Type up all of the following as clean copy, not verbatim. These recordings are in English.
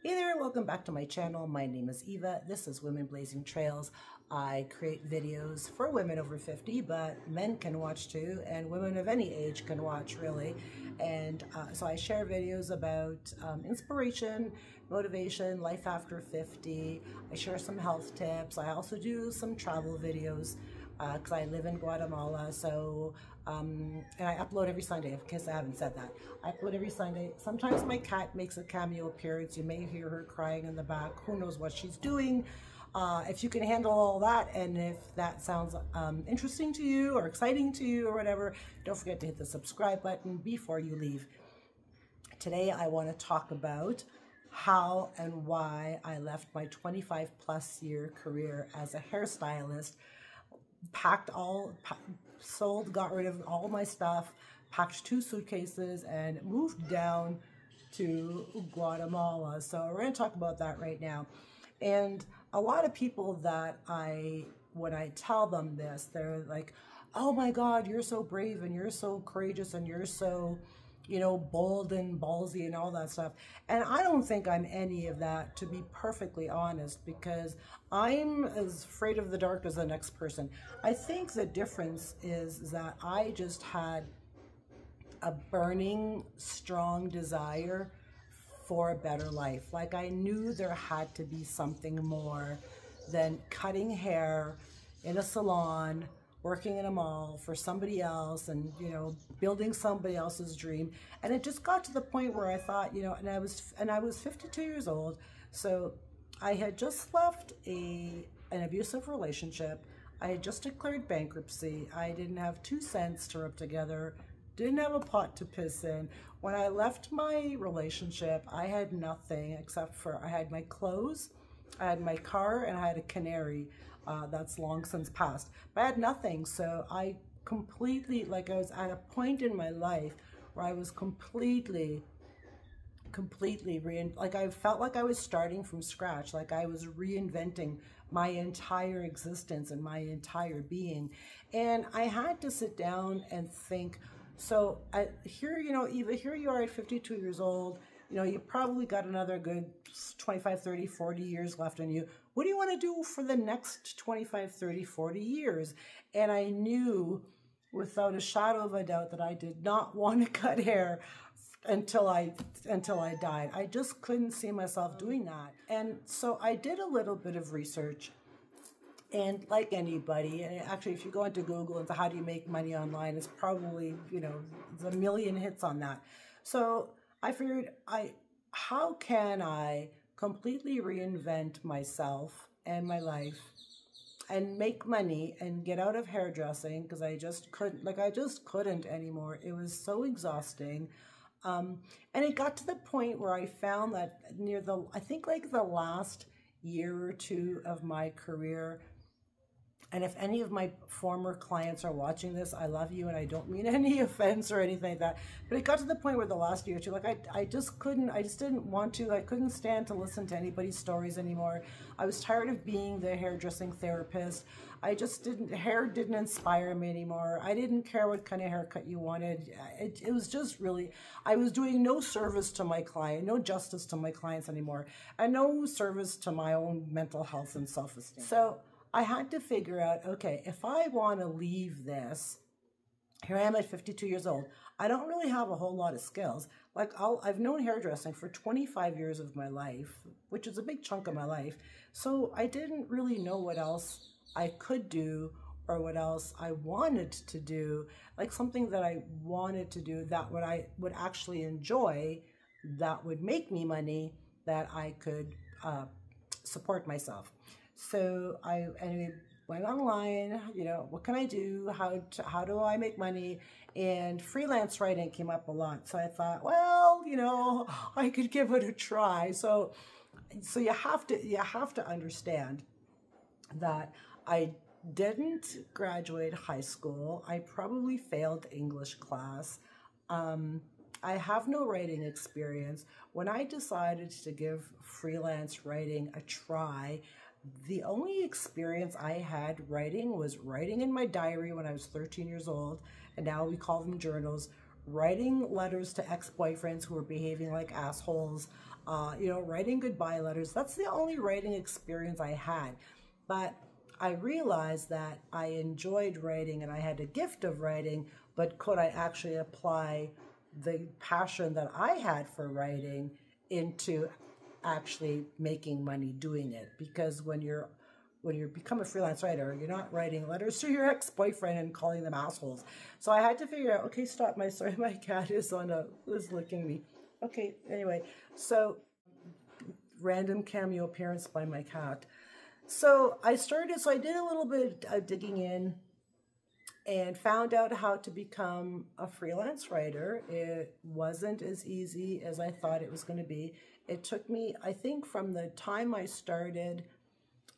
Hey there, welcome back to my channel. My name is Eva. This is Women Blazing Trails. I create videos for women over 50, but men can watch too, and women of any age can watch, really. And so I share videos about inspiration, motivation, life after 50. I share some health tips. I also do some travel videos because I live in Guatemala, so and I upload every Sunday, in case I haven't said that. I upload every Sunday. Sometimes my cat makes a cameo appearance. You may hear her crying in the back. Who knows what she's doing? If you can handle all that, and if that sounds interesting to you or exciting to you or whatever, don't forget to hit the subscribe button before you leave. Today I want to talk about how and why I left my 25+ year career as a hairstylist, sold, got rid of all my stuff, packed 2 suitcases, and moved down to Guatemala. So we're going to talk about that right now. And a lot of people that when I tell them this, they're like, oh my God, you're so brave and you're so courageous and you're so, you know, bold and ballsy and all that stuff. And I don't think I'm any of that, to be perfectly honest, because I'm as afraid of the dark as the next person. I think the difference is that I just had a burning, strong desire for a better life. Like, I knew there had to be something more than cutting hair in a salon, working in a mall for somebody else, and, you know, building somebody else's dream. And it just got to the point where I thought, you know, and I was 52 years old, so I had just left an abusive relationship. I had just declared bankruptcy. I didn't have 2 cents to rub together, didn't have a pot to piss in. When I left my relationship, I had nothing except for I had my clothes, I had my car, and I had a canary. That's long since passed. But I had nothing, so I completely, like, I was at a point in my life where I was completely, like, I felt like I was starting from scratch, like I was reinventing my entire existence and my entire being. And I had to sit down and think, so here, you know, Eva, here you are at 52 years old, you know, you probably got another good 25, 30, 40 years left in you. What do you want to do for the next 25, 30, 40 years? And I knew without a shadow of a doubt that I did not want to cut hair until I died. I just couldn't see myself doing that. And so I did a little bit of research. And like anybody, and actually if you go into Google and how do you make money online, it's probably, you know, there's a million hits on that. So I figured, how can I completely reinvent myself and my life and make money and get out of hairdressing, because I just couldn't anymore. It was so exhausting. And it got to the point where I found that I think like the last year or 2 of my career, and if any of my former clients are watching this, I love you and I don't mean any offense or anything like that. But it got to the point where the last year or 2, like I just didn't want to, I couldn't stand to listen to anybody's stories anymore. I was tired of being the hairdressing therapist. Hair didn't inspire me anymore. I didn't care what kind of haircut you wanted. It was just really, I was doing no service to my client, no justice to my clients anymore, and no service to my own mental health and self-esteem. So I had to figure out, okay, if I want to leave this, here I am at 52 years old. I don't really have a whole lot of skills. Like, I've known hairdressing for 25 years of my life, which is a big chunk of my life. So I didn't really know what else I could do or what else I wanted to do, like something that I wanted to do that I would actually enjoy, that would make me money, that I could support myself. So I went online, you know, what can I do? How do I make money? And freelance writing came up a lot. So I thought, well, you know, I could give it a try. So you have to understand that I didn't graduate high school. I probably failed English class. I have no writing experience. When I decided to give freelance writing a try, the only experience I had writing was writing in my diary when I was 13 years old, and now we call them journals, writing letters to ex-boyfriends who were behaving like assholes, writing goodbye letters. That's the only writing experience I had. But I realized that I enjoyed writing and I had a gift of writing, but could I actually apply the passion that I had for writing into actually making money doing it? Because when you become a freelance writer, you're not writing letters to your ex-boyfriend and calling them assholes. So I had to figure out, okay, stop, my cat is licking me. Okay, anyway, so random cameo appearance by my cat. So I did a little bit of digging in and found out how to become a freelance writer. It wasn't as easy as I thought it was going to be. It took me, I think, from the time I started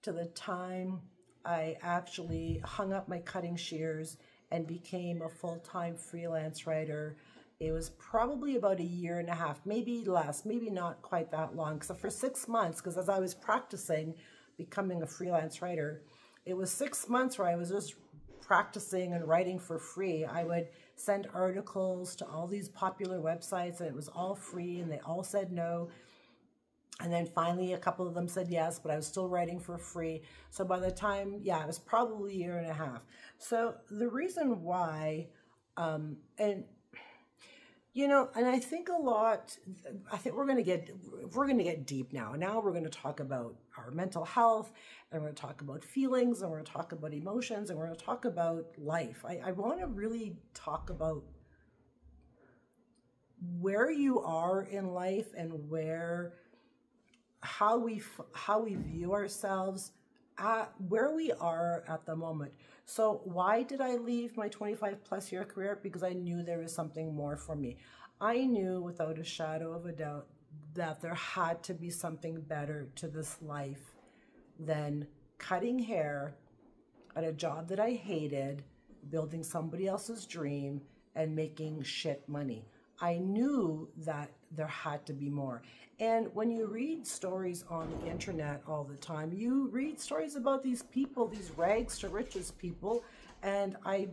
to the time I actually hung up my cutting shears and became a full-time freelance writer, it was probably about a year and a half, maybe less, maybe not quite that long. So for 6 months, because as I was practicing becoming a freelance writer, it was 6 months where I was just practicing and writing for free. I would send articles to all these popular websites and it was all free and they all said no. And then finally a couple of them said yes, but I was still writing for free. So by the time, it was probably a year and a half. So the reason why, and I think we're going to get deep now. Now we're going to talk about our mental health, and we're going to talk about feelings, and we're going to talk about emotions, and we're going to talk about life. I want to really talk about where you are in life and how we view ourselves, where we are at the moment. So why did I leave my 25+ year career? Because I knew there was something more for me. I knew without a shadow of a doubt that there had to be something better to this life than cutting hair at a job that I hated, building somebody else's dream, and making shit money. I knew that there had to be more. And when you read stories on the internet all the time, you read stories about these people, these rags to riches people, and I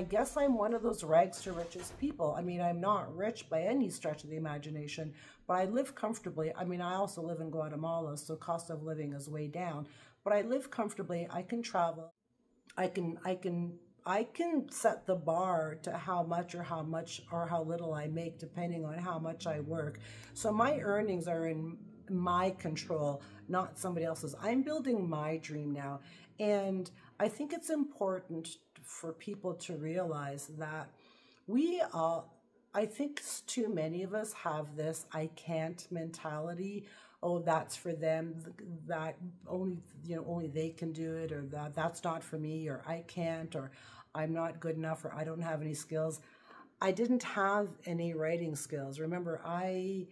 guess I'm one of those rags to riches people. I mean, I'm not rich by any stretch of the imagination, but I live comfortably. I mean, I also live in Guatemala, so cost of living is way down, but I live comfortably. I can travel. I can set the bar to how much or how little I make, depending on how much I work. So my earnings are in my control, not somebody else's. I'm building my dream now. And I think it's important for people to realize that I think too many of us have this I can't mentality. Oh, that's for them, that only they can do it, or that's not for me, or I can't, or I'm not good enough, or I don't have any skills. I didn't have any writing skills. Remember, I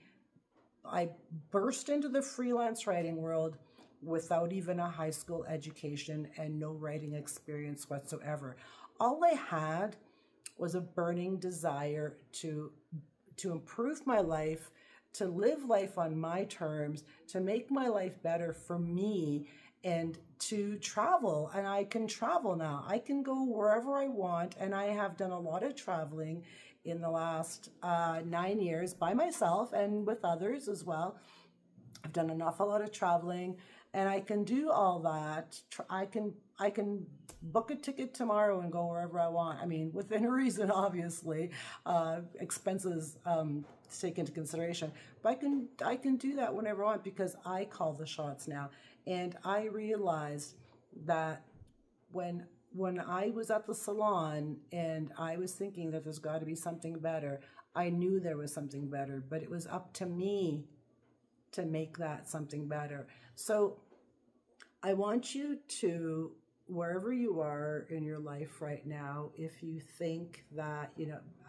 burst into the freelance writing world without even a high school education and no writing experience whatsoever. All I had was a burning desire to improve my life, to live life on my terms, to make my life better for me, and to travel. And I can travel now. I can go wherever I want, and I have done a lot of traveling in the last 9 years by myself and with others as well. I've done an awful lot of traveling, and I can do all that. I can book a ticket tomorrow and go wherever I want. I mean, within reason, obviously, expenses take into consideration. But I can do that whenever I want because I call the shots now. And I realized that when I was at the salon and I was thinking that there's got to be something better, I knew there was something better, but it was up to me to make that something better. So I want you to, wherever you are in your life right now, if you think that,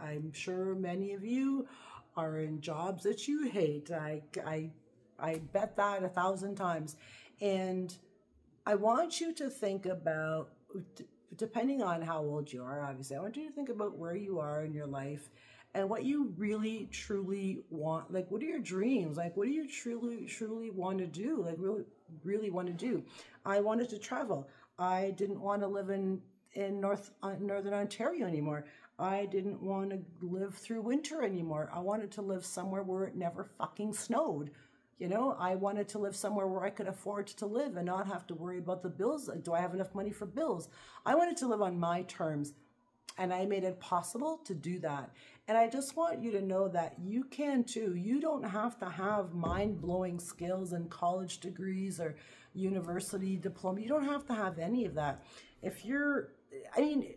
I'm sure many of you are in jobs that you hate. I bet that 1,000 times. And I want you to think about, depending on how old you are, obviously, I want you to think about where you are in your life and what you really, truly want. Like, what are your dreams? Like, what do you truly want to do? Like, really want to do? I wanted to travel. I didn't want to live in Northern Ontario anymore. I didn't want to live through winter anymore. I wanted to live somewhere where it never fucking snowed. You know, I wanted to live somewhere where I could afford to live and not have to worry about the bills. Do I have enough money for bills? I wanted to live on my terms, and I made it possible to do that. And I just want you to know that you can too. You don't have to have mind-blowing skills and college degrees or university diploma. You don't have to have any of that. If you're, I mean,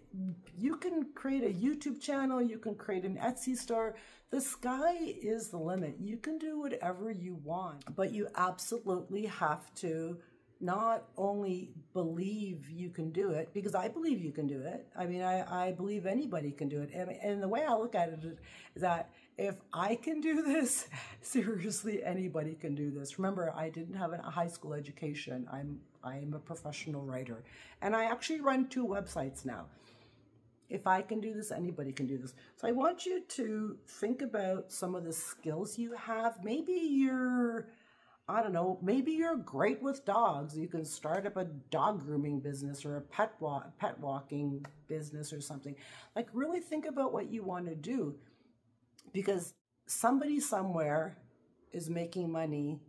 you can create a YouTube channel, you can create an Etsy store. The sky is the limit. You can do whatever you want, but you absolutely have to not only believe you can do it, because I believe you can do it. I mean, I believe anybody can do it. And the way I look at it is that if I can do this, seriously, anybody can do this. Remember, I didn't have a high school education. I'm a professional writer. And I actually run 2 websites now. If I can do this, anybody can do this. So I want you to think about some of the skills you have. Maybe you're, I don't know, maybe you're great with dogs. You can start up a dog grooming business or a pet walking business or something. Like, really think about what you want to do, because somebody somewhere is making money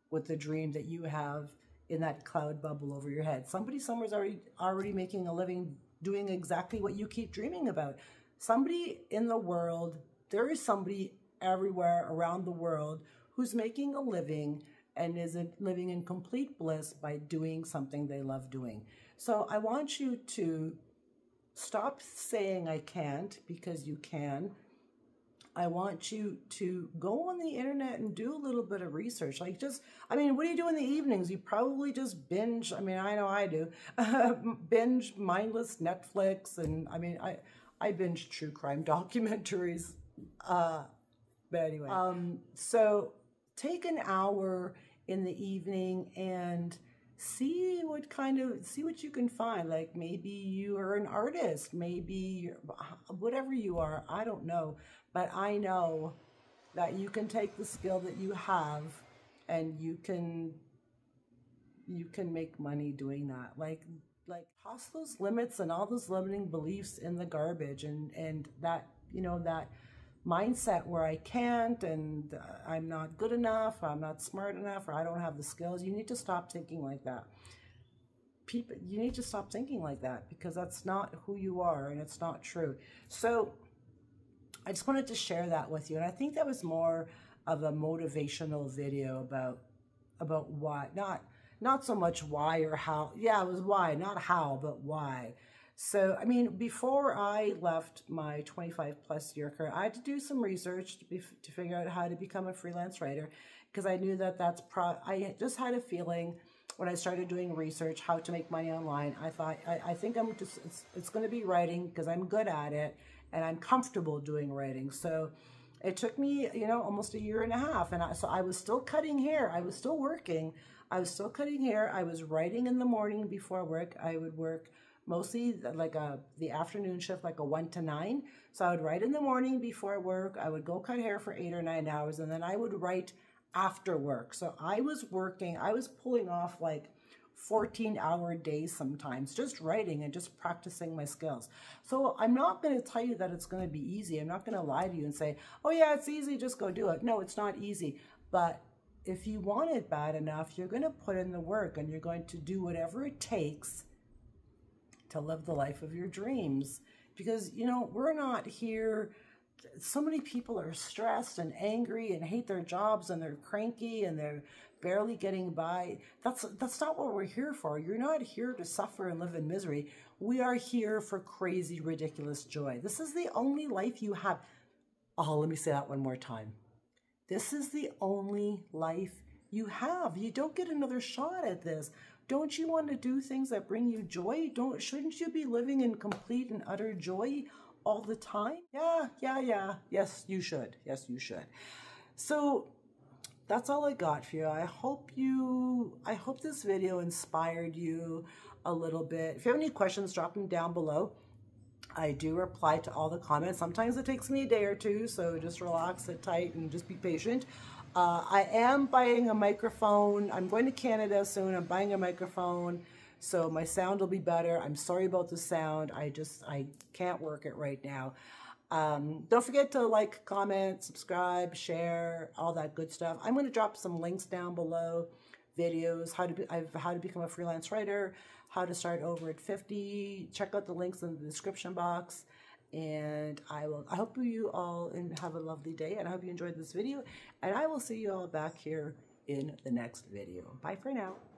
with the dream that you have in that cloud bubble over your head. Somebody somewhere's already making a living doing exactly what you keep dreaming about. Somebody in the world, there is somebody everywhere around the world who's making a living and is living in complete bliss by doing something they love doing. So I want you to stop saying I can't, because you can. I want you to go on the internet and do a little bit of research. Like, just, I mean, what do you do in the evenings? You probably just binge. I mean, I know I do. Binge mindless Netflix. And I mean, I binge true crime documentaries. But anyway, so take an hour in the evening and see what you can find. Like, maybe you are an artist, maybe you're, whatever you are, I don't know. But I know that you can take the skill that you have and you can make money doing that. Like toss those limits and all those limiting beliefs in the garbage, and that, you know, that mindset where I can't, and I'm not good enough, or I'm not smart enough, or I don't have the skills. You need to stop thinking like that. You need to stop thinking like that, because that's not who you are, and it's not true. So I just wanted to share that with you. And I think that was more of a motivational video about why, not so much why or how. Yeah, it was why, not how, but why. So, I mean, before I left my 25+ year career, I had to do some research to figure out how to become a freelance writer, because I knew that I just had a feeling when I started doing research how to make money online. I thought, I think it's going to be writing, because I'm good at it and I'm comfortable doing writing. So it took me, you know, almost a year and a half. And so I was still cutting hair. I was still working. I was still cutting hair. I was writing in the morning before work. I would work mostly like the afternoon shift, like a 1 to 9. So I would write in the morning before work. I would go cut hair for 8 or 9 hours, and then I would write after work. So I was working, I was pulling off like 14-hour days sometimes, just writing and just practicing my skills. So I'm not going to tell you that it's going to be easy. I'm not going to lie to you and say, oh yeah, it's easy, just go do it. No, it's not easy. But if you want it bad enough, you're going to put in the work, and you're going to do whatever it takes to live the life of your dreams. Because, you know, we're not here. So many people are stressed and angry and hate their jobs, and they're cranky and they're barely getting by. That's not what we're here for. You're not here to suffer and live in misery. We are here for crazy, ridiculous joy. This is the only life you have. Oh, let me say that one more time. This is the only life you have. You don't get another shot at this. Don't you want to do things that bring you joy? Shouldn't you be living in complete and utter joy all the time? Yeah. Yes, you should. Yes, you should. So that's all I got for you. I hope this video inspired you a little bit. If you have any questions, drop them down below. I do reply to all the comments. Sometimes it takes me a day or two, so just relax, sit tight, and just be patient. I am buying a microphone. I'm going to Canada soon. I'm buying a microphone, so my sound will be better. I'm sorry about the sound. I can't work it right now. Don't forget to like, comment, subscribe, share, all that good stuff. I'm going to drop some links down below, videos, how to become a freelance writer, how to start over at 50. Check out the links in the description box. And I hope you all have a lovely day, and I hope you enjoyed this video, and I will see you all back here in the next video. Bye for now.